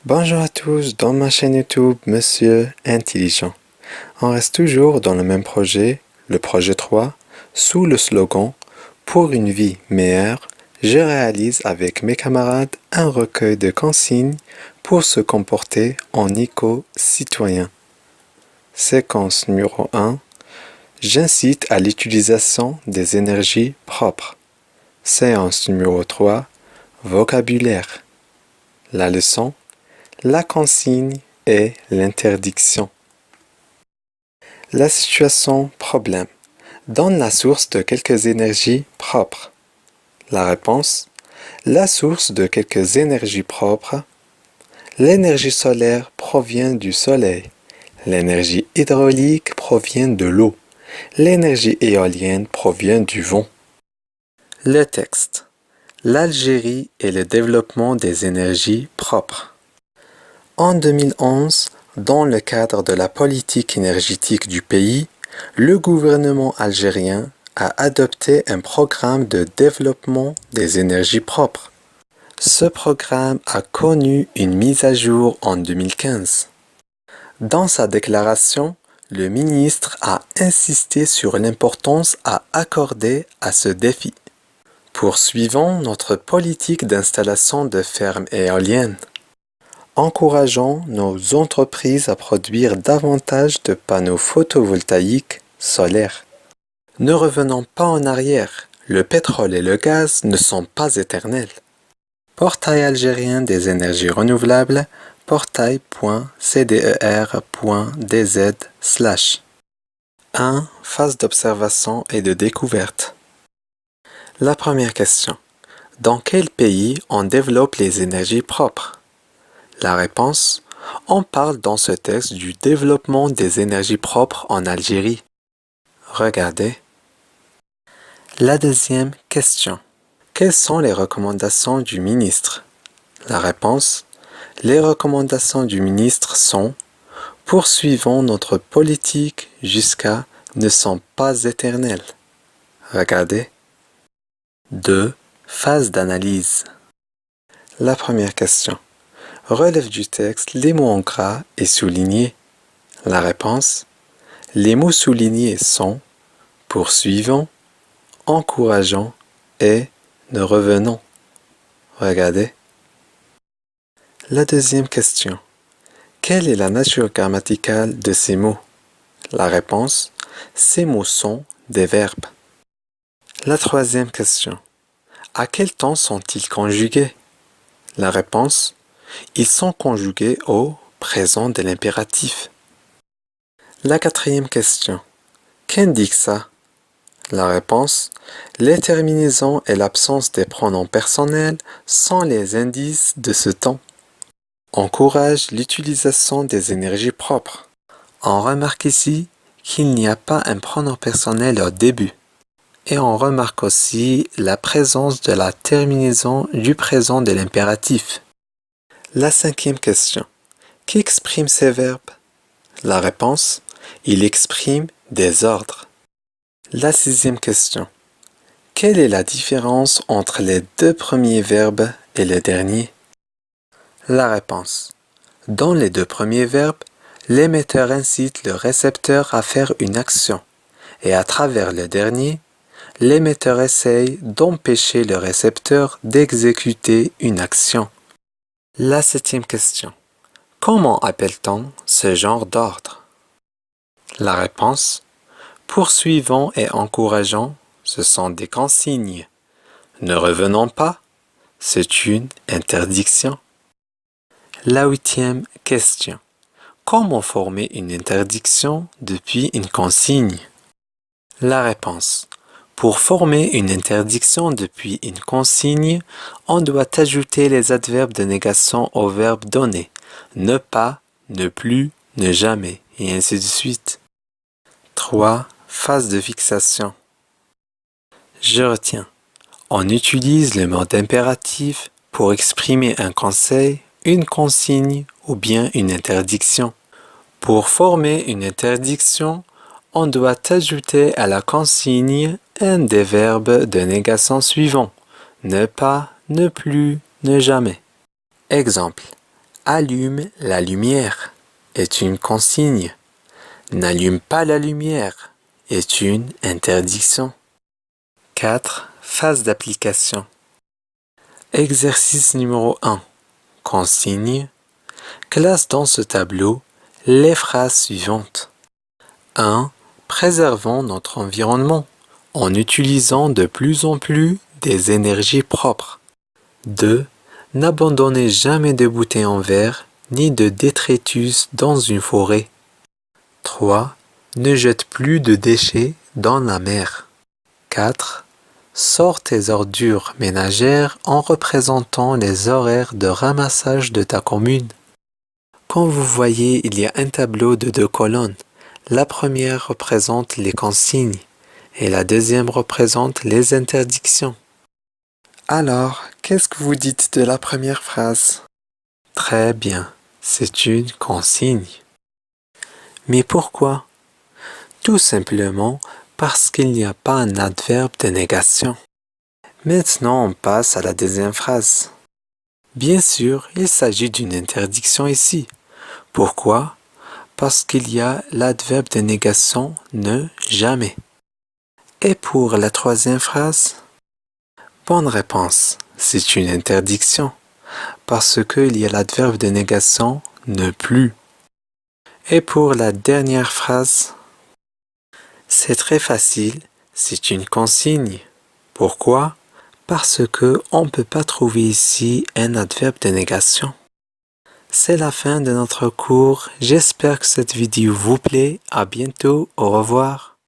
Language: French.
Bonjour à tous, dans ma chaîne YouTube Monsieur Intelligent. On reste toujours dans le même projet, le projet 3, sous le slogan Pour une vie meilleure, je réalise avec mes camarades un recueil de consignes pour se comporter en éco-citoyen. Séquence numéro 1. J'incite à l'utilisation des énergies propres. Séance numéro 3. Vocabulaire. La leçon. La consigne et l'interdiction. La situation problème. Donne la source de quelques énergies propres. La réponse. La source de quelques énergies propres. L'énergie solaire provient du soleil. L'énergie hydraulique provient de l'eau. L'énergie éolienne provient du vent. Le texte. L'Algérie et le développement des énergies propres. En 2011, dans le cadre de la politique énergétique du pays, le gouvernement algérien a adopté un programme de développement des énergies propres. Ce programme a connu une mise à jour en 2015. Dans sa déclaration, le ministre a insisté sur l'importance à accorder à ce défi. Poursuivons notre politique d'installation de fermes éoliennes. Encourageons nos entreprises à produire davantage de panneaux photovoltaïques solaires. Ne revenons pas en arrière, le pétrole et le gaz ne sont pas éternels. Portail algérien des énergies renouvelables, portail.cder.dz/. 1. Phase d'observation et de découverte. La première question. Dans quel pays on développe les énergies propres? La réponse, on parle dans ce texte du développement des énergies propres en Algérie. Regardez. La deuxième question. Quelles sont les recommandations du ministre? La réponse, les recommandations du ministre sont poursuivons notre politique jusqu'à ne sont pas éternelles. Regardez. 2. Phase d'analyse. La première question. Relève du texte les mots en gras et soulignés. La réponse. Les mots soulignés sont poursuivons, encourageons et ne revenons. Regardez. La deuxième question. Quelle est la nature grammaticale de ces mots? La réponse. Ces mots sont des verbes. La troisième question. À quel temps sont-ils conjugués? La réponse. Ils sont conjugués au présent de l'impératif. La quatrième question. Qu'indique ça? La réponse. Les terminaisons et l'absence des pronoms personnels sont les indices de ce temps. Encourage l'utilisation des énergies propres. On remarque ici qu'il n'y a pas un pronom personnel au début. Et on remarque aussi la présence de la terminaison du présent de l'impératif. La cinquième question. Qui exprime ces verbes? La réponse. Il exprime des ordres. La sixième question. Quelle est la différence entre les deux premiers verbes et le dernier? La réponse. Dans les deux premiers verbes, l'émetteur incite le récepteur à faire une action. Et à travers le dernier, l'émetteur essaye d'empêcher le récepteur d'exécuter une action. La septième question. Comment appelle-t-on ce genre d'ordre? La réponse. Poursuivons et encourageons, ce sont des consignes. Ne revenons pas, c'est une interdiction. La huitième question. Comment former une interdiction depuis une consigne? La réponse. Pour former une interdiction depuis une consigne, on doit ajouter les adverbes de négation au verbe donné. Ne pas, ne plus, ne jamais, et ainsi de suite. 3. Phase de fixation. Je retiens. On utilise le mode impératif pour exprimer un conseil, une consigne ou bien une interdiction. Pour former une interdiction, on doit ajouter à la consigne un des verbes de négation suivants. Ne pas, ne plus, ne jamais. Exemple. Allume la lumière est une consigne. N'allume pas la lumière est une interdiction. 4. Phase d'application. Exercice numéro 1. Consigne. Classe dans ce tableau les phrases suivantes. 1. Préservons notre environnement en utilisant de plus en plus des énergies propres. 2. N'abandonnez jamais de bouteilles en verre ni de détritus dans une forêt. 3. Ne jette plus de déchets dans la mer. 4. Sors tes ordures ménagères en représentant les horaires de ramassage de ta commune. Comme vous voyez, il y a un tableau de 2 colonnes. La première représente les consignes et la deuxième représente les interdictions. Alors, qu'est-ce que vous dites de la première phrase? Très bien, c'est une consigne. Mais pourquoi? Tout simplement parce qu'il n'y a pas un adverbe de négation. Maintenant, on passe à la deuxième phrase. Bien sûr, il s'agit d'une interdiction ici. Pourquoi? Parce qu'il y a l'adverbe de négation ne, jamais. Et pour la troisième phrase? Bonne réponse, c'est une interdiction. Parce qu'il y a l'adverbe de négation ne plus. Et pour la dernière phrase? C'est très facile, c'est une consigne. Pourquoi? Parce que on ne peut pas trouver ici un adverbe de négation. C'est la fin de notre cours. J'espère que cette vidéo vous plaît. À bientôt. Au revoir.